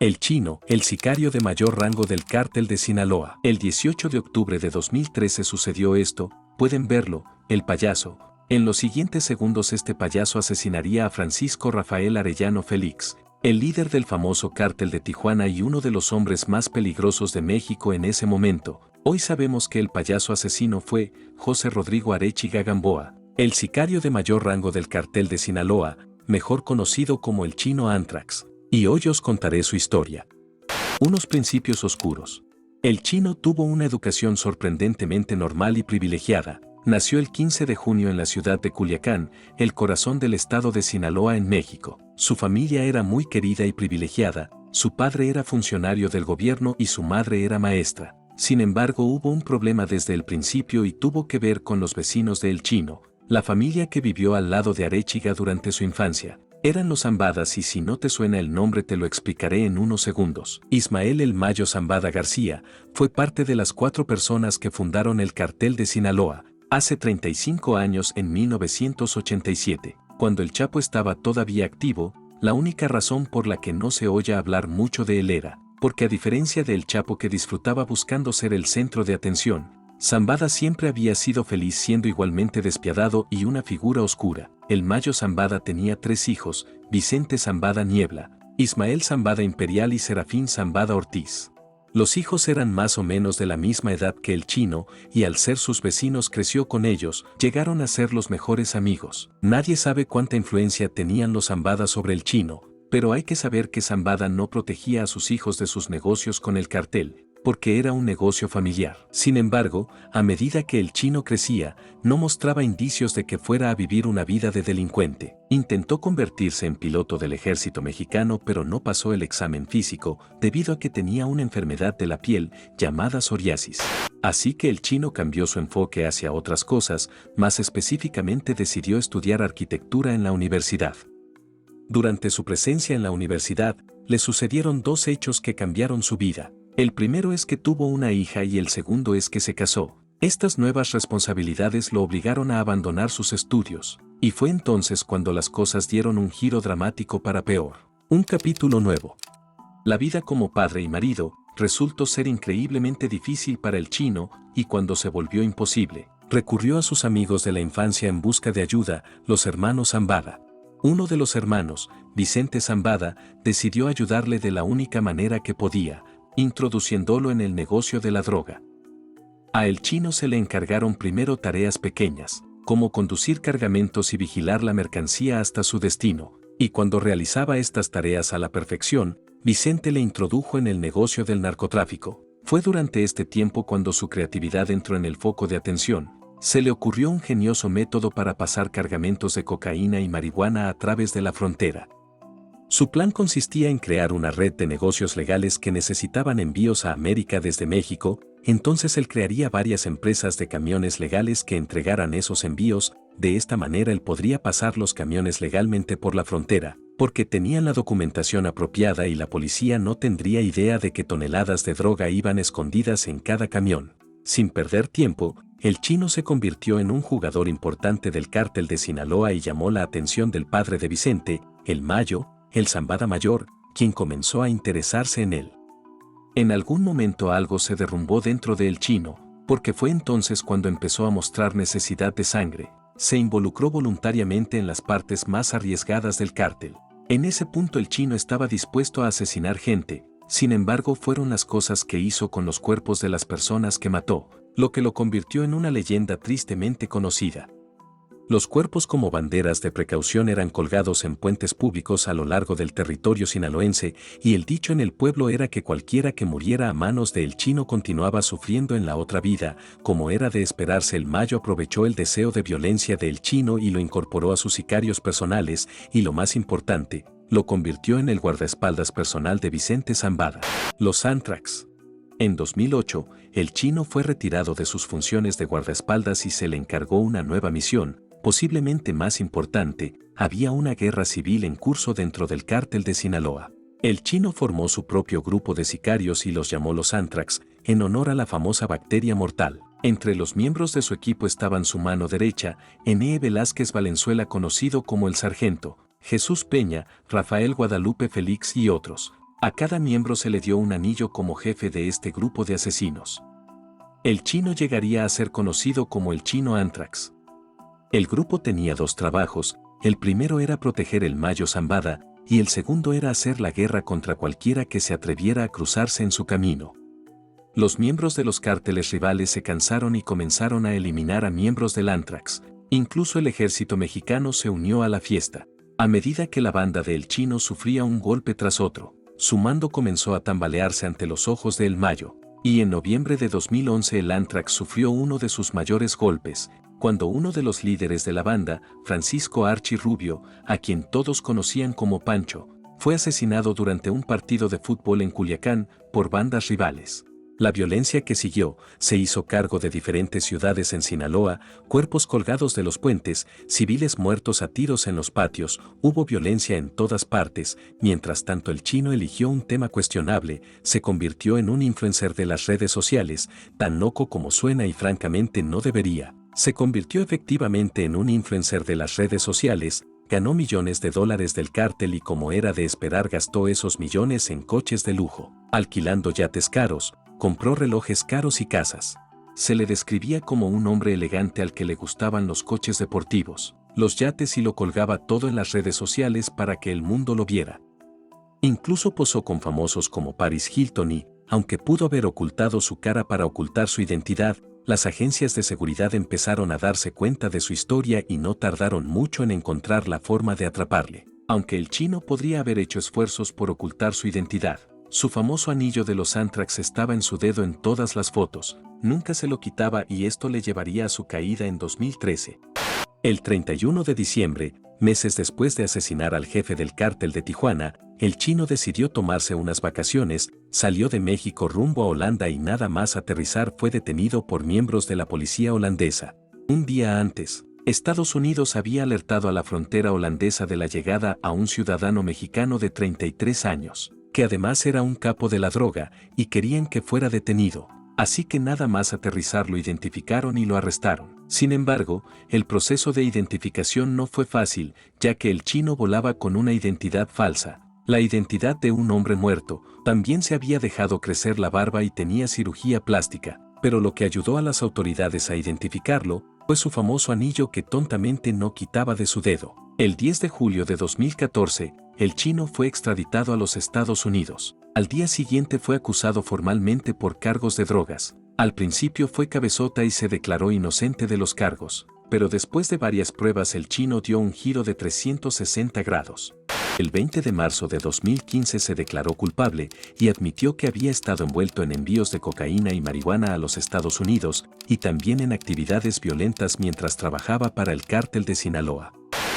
El Chino, el sicario de mayor rango del cártel de Sinaloa. El 18 de octubre de 2013 sucedió esto, pueden verlo, el payaso. En los siguientes segundos este payaso asesinaría a Francisco Rafael Arellano Félix, el líder del famoso cártel de Tijuana y uno de los hombres más peligrosos de México en ese momento. Hoy sabemos que el payaso asesino fue José Rodrigo Arechiga Gamboa, el sicario de mayor rango del cártel de Sinaloa, mejor conocido como el Chino Anthrax. Y hoy os contaré su historia. Unos principios oscuros. El Chino tuvo una educación sorprendentemente normal y privilegiada. Nació el 15 de junio en la ciudad de Culiacán, el corazón del estado de Sinaloa en México. Su familia era muy querida y privilegiada, su padre era funcionario del gobierno y su madre era maestra. Sin embargo, hubo un problema desde el principio y tuvo que ver con los vecinos de El Chino, la familia que vivió al lado de Arechiga durante su infancia. Eran los Zambadas y si no te suena el nombre te lo explicaré en unos segundos. Ismael El Mayo Zambada García fue parte de las 4 personas que fundaron el cartel de Sinaloa, hace 35 años en 1987, cuando el Chapo estaba todavía activo. La única razón por la que no se oye hablar mucho de él era, porque a diferencia del Chapo que disfrutaba buscando ser el centro de atención, Zambada siempre había sido feliz siendo igualmente despiadado y una figura oscura. El Mayo Zambada tenía 3 hijos, Vicente Zambada Niebla, Ismael Zambada Imperial y Serafín Zambada Ortiz. Los hijos eran más o menos de la misma edad que el Chino, y al ser sus vecinos creció con ellos, llegaron a ser los mejores amigos. Nadie sabe cuánta influencia tenían los Zambada sobre el Chino, pero hay que saber que Zambada no protegía a sus hijos de sus negocios con el cartel, porque era un negocio familiar. Sin embargo, a medida que el Chino crecía, no mostraba indicios de que fuera a vivir una vida de delincuente. Intentó convertirse en piloto del ejército mexicano pero no pasó el examen físico debido a que tenía una enfermedad de la piel llamada psoriasis. Así que el Chino cambió su enfoque hacia otras cosas, más específicamente decidió estudiar arquitectura en la universidad. Durante su presencia en la universidad, le sucedieron 2 hechos que cambiaron su vida. El primero es que tuvo una hija y el segundo es que se casó. Estas nuevas responsabilidades lo obligaron a abandonar sus estudios, y fue entonces cuando las cosas dieron un giro dramático para peor. Un capítulo nuevo. La vida como padre y marido resultó ser increíblemente difícil para el Chino, y cuando se volvió imposible, recurrió a sus amigos de la infancia en busca de ayuda, los hermanos Zambada. Uno de los hermanos, Vicente Zambada, decidió ayudarle de la única manera que podía, introduciéndolo en el negocio de la droga. A el Chino se le encargaron primero tareas pequeñas, como conducir cargamentos y vigilar la mercancía hasta su destino, y cuando realizaba estas tareas a la perfección, Vicente le introdujo en el negocio del narcotráfico. Fue durante este tiempo cuando su creatividad entró en el foco de atención. Se le ocurrió un genioso método para pasar cargamentos de cocaína y marihuana a través de la frontera. Su plan consistía en crear una red de negocios legales que necesitaban envíos a América desde México, entonces él crearía varias empresas de camiones legales que entregaran esos envíos. De esta manera él podría pasar los camiones legalmente por la frontera, porque tenían la documentación apropiada y la policía no tendría idea de que toneladas de droga iban escondidas en cada camión. Sin perder tiempo, el Chino se convirtió en un jugador importante del cártel de Sinaloa y llamó la atención del padre de Vicente, el Mayo, el Zambada Mayor, quien comenzó a interesarse en él. En algún momento algo se derrumbó dentro de el Chino, porque fue entonces cuando empezó a mostrar necesidad de sangre. Se involucró voluntariamente en las partes más arriesgadas del cártel. En ese punto el Chino estaba dispuesto a asesinar gente, sin embargo fueron las cosas que hizo con los cuerpos de las personas que mató, lo que lo convirtió en una leyenda tristemente conocida. Los cuerpos como banderas de precaución eran colgados en puentes públicos a lo largo del territorio sinaloense, y el dicho en el pueblo era que cualquiera que muriera a manos de el Chino continuaba sufriendo en la otra vida. Como era de esperarse, el Mayo aprovechó el deseo de violencia del Chino y lo incorporó a sus sicarios personales, y lo más importante, lo convirtió en el guardaespaldas personal de Vicente Zambada. Los Anthrax. En 2008, el Chino fue retirado de sus funciones de guardaespaldas y se le encargó una nueva misión. Posiblemente más importante, había una guerra civil en curso dentro del cártel de Sinaloa. El Chino formó su propio grupo de sicarios y los llamó los Anthrax, en honor a la famosa bacteria mortal. Entre los miembros de su equipo estaban su mano derecha, N.E. Velázquez Valenzuela, conocido como el Sargento, Jesús Peña, Rafael Guadalupe Félix y otros. A cada miembro se le dio un anillo como jefe de este grupo de asesinos. El chino llegaría a ser conocido como el Chino Anthrax. El grupo tenía dos trabajos, el primero era proteger el Mayo Zambada, y el segundo era hacer la guerra contra cualquiera que se atreviera a cruzarse en su camino. Los miembros de los cárteles rivales se cansaron y comenzaron a eliminar a miembros del Anthrax. Incluso el ejército mexicano se unió a la fiesta. A medida que la banda de El Chino sufría un golpe tras otro, su mando comenzó a tambalearse ante los ojos de El Mayo, y en noviembre de 2011 el Anthrax sufrió uno de sus mayores golpes, cuando uno de los líderes de la banda, Francisco Archie Rubio, a quien todos conocían como Pancho, fue asesinado durante un partido de fútbol en Culiacán por bandas rivales. La violencia que siguió se hizo cargo de diferentes ciudades en Sinaloa, cuerpos colgados de los puentes, civiles muertos a tiros en los patios, hubo violencia en todas partes. Mientras tanto el chino eligió un tema cuestionable, se convirtió en un influencer de las redes sociales, tan loco como suena y francamente no debería. Se convirtió efectivamente en un influencer de las redes sociales, ganó millones de dólares del cártel y como era de esperar gastó esos millones en coches de lujo, alquilando yates caros, compró relojes caros y casas. Se le describía como un hombre elegante al que le gustaban los coches deportivos, los yates y lo colgaba todo en las redes sociales para que el mundo lo viera. Incluso posó con famosos como Paris Hilton y, aunque pudo haber ocultado su cara para ocultar su identidad, las agencias de seguridad empezaron a darse cuenta de su historia y no tardaron mucho en encontrar la forma de atraparle. Aunque el chino podría haber hecho esfuerzos por ocultar su identidad, su famoso anillo de los Anthrax estaba en su dedo en todas las fotos, nunca se lo quitaba y esto le llevaría a su caída en 2013. El 31 de diciembre, meses después de asesinar al jefe del cártel de Tijuana, el chino decidió tomarse unas vacaciones, salió de México rumbo a Holanda y nada más aterrizar fue detenido por miembros de la policía holandesa. Un día antes, Estados Unidos había alertado a la frontera holandesa de la llegada a un ciudadano mexicano de 33 años, que además era un capo de la droga, y querían que fuera detenido. Así que nada más aterrizar lo identificaron y lo arrestaron. Sin embargo, el proceso de identificación no fue fácil, ya que el chino volaba con una identidad falsa, la identidad de un hombre muerto. También se había dejado crecer la barba y tenía cirugía plástica, pero lo que ayudó a las autoridades a identificarlo fue su famoso anillo que tontamente no quitaba de su dedo. El 10 de julio de 2014, el chino fue extraditado a los Estados Unidos. Al día siguiente fue acusado formalmente por cargos de drogas. Al principio fue cabezota y se declaró inocente de los cargos, pero después de varias pruebas el chino dio un giro de 360 grados. El 20 de marzo de 2015 se declaró culpable y admitió que había estado envuelto en envíos de cocaína y marihuana a los Estados Unidos y también en actividades violentas mientras trabajaba para el cártel de Sinaloa.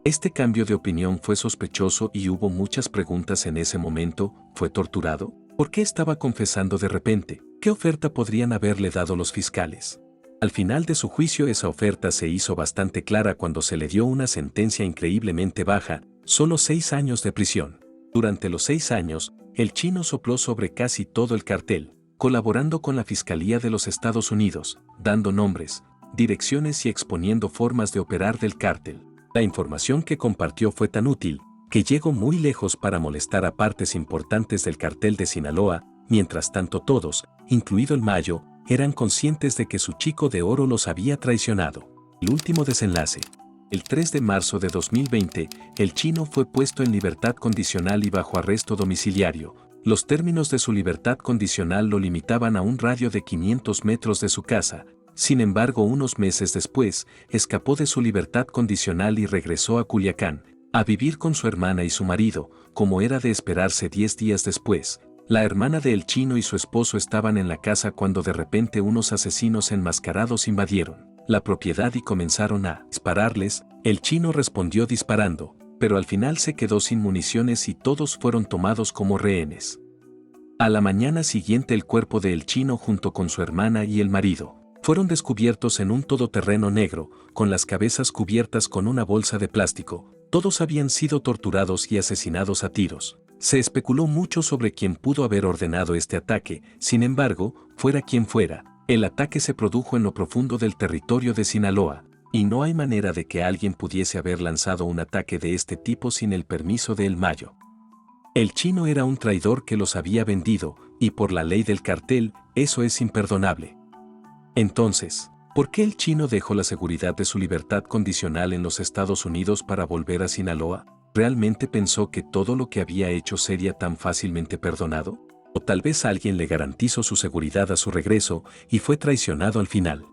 Este cambio de opinión fue sospechoso y hubo muchas preguntas en ese momento. ¿Fue torturado? ¿Por qué estaba confesando de repente? ¿Qué oferta podrían haberle dado los fiscales? Al final de su juicio esa oferta se hizo bastante clara cuando se le dio una sentencia increíblemente baja, solo 6 años de prisión. Durante los 6 años, el chino sopló sobre casi todo el cartel, colaborando con la Fiscalía de los Estados Unidos, dando nombres, direcciones y exponiendo formas de operar del cártel. La información que compartió fue tan útil, que llegó muy lejos para molestar a partes importantes del cartel de Sinaloa. Mientras tanto todos, incluido el Mayo, eran conscientes de que su chico de oro los había traicionado. El último desenlace. El 3 de marzo de 2020, el chino fue puesto en libertad condicional y bajo arresto domiciliario. Los términos de su libertad condicional lo limitaban a un radio de 500 metros de su casa. Sin embargo, unos meses después, escapó de su libertad condicional y regresó a Culiacán, a vivir con su hermana y su marido, como era de esperarse 10 días después. La hermana de El Chino y su esposo estaban en la casa cuando de repente unos asesinos enmascarados invadieron la propiedad y comenzaron a dispararles. El Chino respondió disparando, pero al final se quedó sin municiones y todos fueron tomados como rehenes. A la mañana siguiente el cuerpo de El Chino junto con su hermana y el marido fueron descubiertos en un todoterreno negro, con las cabezas cubiertas con una bolsa de plástico. Todos habían sido torturados y asesinados a tiros. Se especuló mucho sobre quién pudo haber ordenado este ataque. Sin embargo, fuera quien fuera, el ataque se produjo en lo profundo del territorio de Sinaloa, y no hay manera de que alguien pudiese haber lanzado un ataque de este tipo sin el permiso de El Mayo. El chino era un traidor que los había vendido, y por la ley del cartel, eso es imperdonable. Entonces, ¿por qué el chino dejó la seguridad de su libertad condicional en los Estados Unidos para volver a Sinaloa? ¿Realmente pensó que todo lo que había hecho sería tan fácilmente perdonado? O tal vez alguien le garantizó su seguridad a su regreso y fue traicionado al final.